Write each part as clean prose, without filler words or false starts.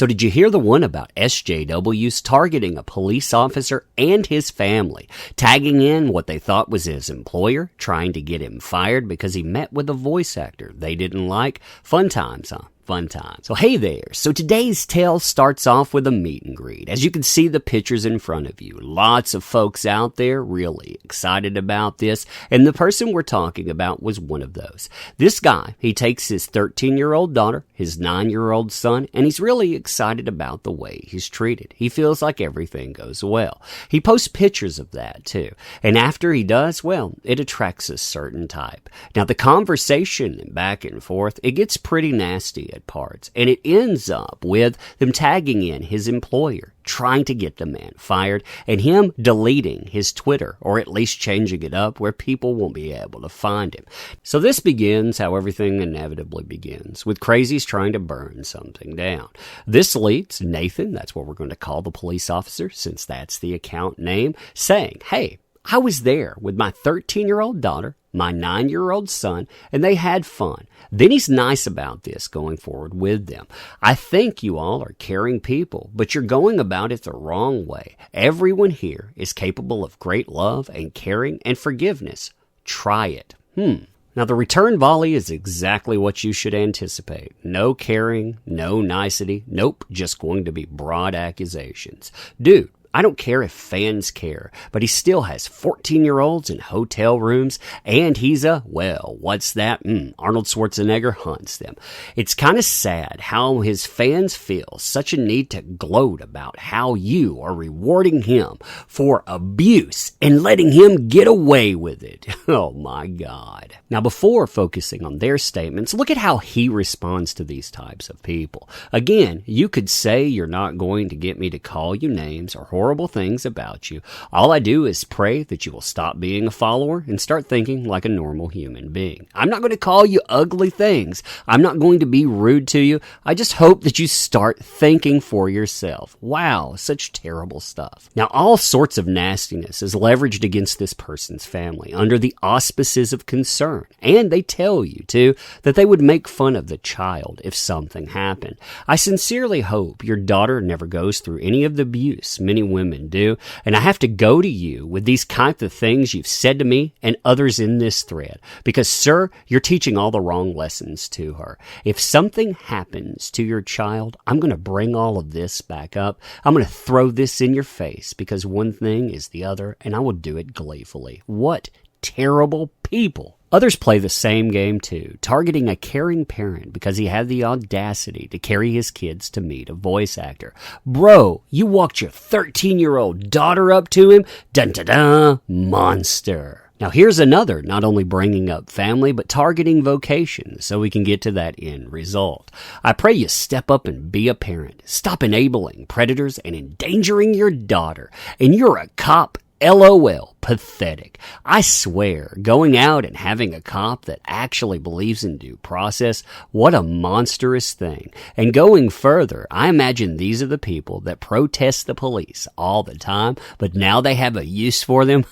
So did you hear the one about SJWs targeting a police officer and his family, tagging in what they thought was his employer, trying to get him fired because he met with a voice actor they didn't like? Fun times, huh? Fun time. So hey there. So today's tale starts off with a meet and greet. As you can see the pictures in front of you, lots of folks out there really excited about this, and the person we're talking about was one of those. This guy, he takes his 13-year-old daughter, his 9-year-old son, and he's really excited about the way he's treated. He feels like everything goes well. He posts pictures of that too, and after he does, well, it attracts a certain type. Now the conversation back and forth, it gets pretty nasty at parts, and it ends up with them tagging in his employer, trying to get the man fired, and him deleting his Twitter, or at least changing it up where people won't be able to find him. So this begins how everything inevitably begins, with crazies trying to burn something down. This leads Nathan, that's what we're going to call the police officer since that's the account name, saying, hey, I was there with my 13-year-old daughter, my 9-year-old son, and they had fun. Then he's nice about this going forward with them. I think you all are caring people, but you're going about it the wrong way. Everyone here is capable of great love and caring and forgiveness. Try it. Now, the return volley is exactly what you should anticipate. No caring, no nicety. Nope, just going to be broad accusations. Dude, I don't care if fans care, but he still has 14-year-olds in hotel rooms, and he's what's that? Arnold Schwarzenegger hunts them. It's kind of sad how his fans feel such a need to gloat about how you are rewarding him for abuse and letting him get away with it. Oh my God. Now, before focusing on their statements, look at how he responds to these types of people. Again, you could say you're not going to get me to call you names or horrible things about you. All I do is pray that you will stop being a follower and start thinking like a normal human being. I'm not going to call you ugly things. I'm not going to be rude to you. I just hope that you start thinking for yourself. Wow, such terrible stuff. Now, all sorts of nastiness is leveraged against this person's family under the auspices of concern. And they tell you, too, that they would make fun of the child if something happened. I sincerely hope your daughter never goes through any of the abuse many women do, and I have to go to you with these kinds of things you've said to me and others in this thread, because, sir, you're teaching all the wrong lessons to her. If something happens to your child, I'm going to bring all of this back up. I'm going to throw this in your face, because one thing is the other, and I will do it gleefully. What terrible people. Others play the same game too, targeting a caring parent because he had the audacity to carry his kids to meet a voice actor. Bro, you walked your 13-year-old daughter up to him? Dun-da-da, monster. Now here's another, not only bringing up family, but targeting vocation, so we can get to that end result. I pray you step up and be a parent. Stop enabling predators and endangering your daughter. And you're a cop. LOL, pathetic. I swear, going out and having a cop that actually believes in due process, what a monstrous thing. And going further, I imagine these are the people that protest the police all the time, but now they have a use for them.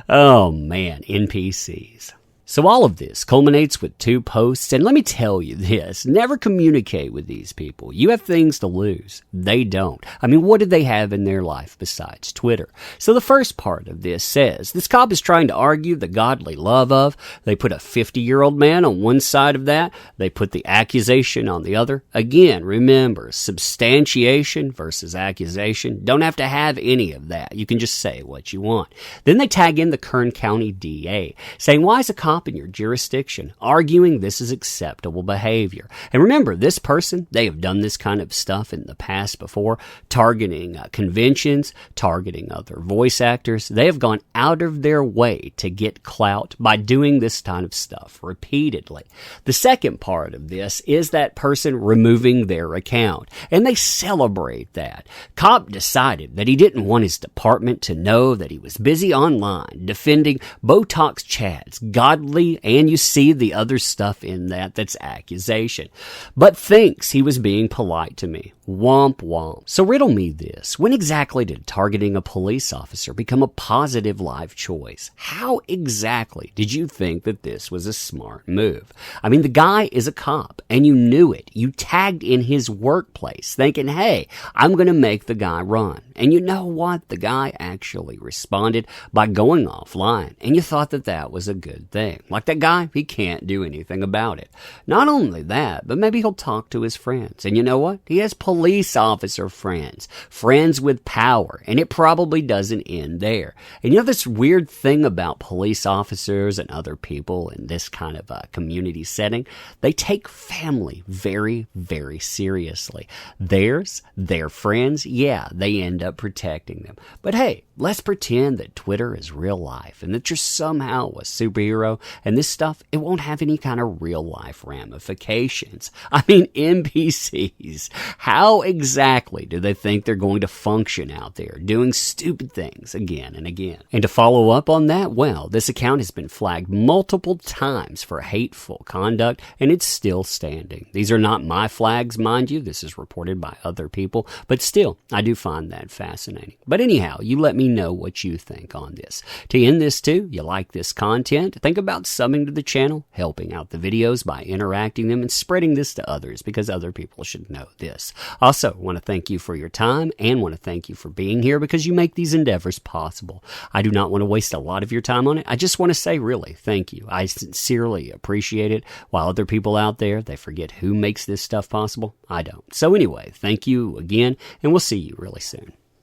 Oh man, NPCs. So all of this culminates with 2 posts, and let me tell you this, never communicate with these people. You have things to lose. They don't. I mean, what do they have in their life besides Twitter? So the first part of this says, this cop is trying to argue the godly love of. They put a 50-year-old man on one side of that. They put the accusation on the other. Again, remember, substantiation versus accusation. Don't have to have any of that. You can just say what you want. Then they tag in the Kern County DA, saying, why is a cop in your jurisdiction, arguing this is acceptable behavior? And remember, this person, they have done this kind of stuff in the past before, targeting conventions, targeting other voice actors. They have gone out of their way to get clout by doing this kind of stuff repeatedly. The second part of this is that person removing their account, and they celebrate that. Cop decided that he didn't want his department to know that he was busy online defending Botox Chad's godly loudly, and you see the other stuff in that's accusation, but thinks he was being polite to me. Womp womp. So riddle me this. When exactly did targeting a police officer become a positive life choice? How exactly did you think that this was a smart move? I mean, the guy is a cop, and you knew it. You tagged in his workplace thinking, hey, I'm going to make the guy run. And you know what? The guy actually responded by going offline, and you thought that that was a good thing. Like that guy, he can't do anything about it. Not only that, but maybe he'll talk to his friends. And you know what? He has police officer friends with power, and it probably doesn't end there. And you know this weird thing about police officers and other people in this kind of a community setting? They take family very, very seriously. Theirs, their friends, yeah, they end up protecting them. But hey, let's pretend that Twitter is real life and that you're somehow a superhero, and this stuff, it won't have any kind of real life ramifications. I mean, NPCs, how exactly do they think they're going to function out there doing stupid things again and again? And to follow up on that, well, this account has been flagged multiple times for hateful conduct, and it's still standing. These are not my flags, mind you. This is reported by other people, but still, I do find that fascinating. But anyhow, you let me know what you think on this. To end this too, you like this content, think about subbing to the channel, helping out the videos by interacting them, and spreading this to others because other people should know this. Also, want to thank you for your time and want to thank you for being here because you make these endeavors possible. I do not want to waste a lot of your time on it. I just want to say really thank you. I sincerely appreciate it. While other people out there, they forget who makes this stuff possible, I don't. So anyway, thank you again, and we'll see you really soon.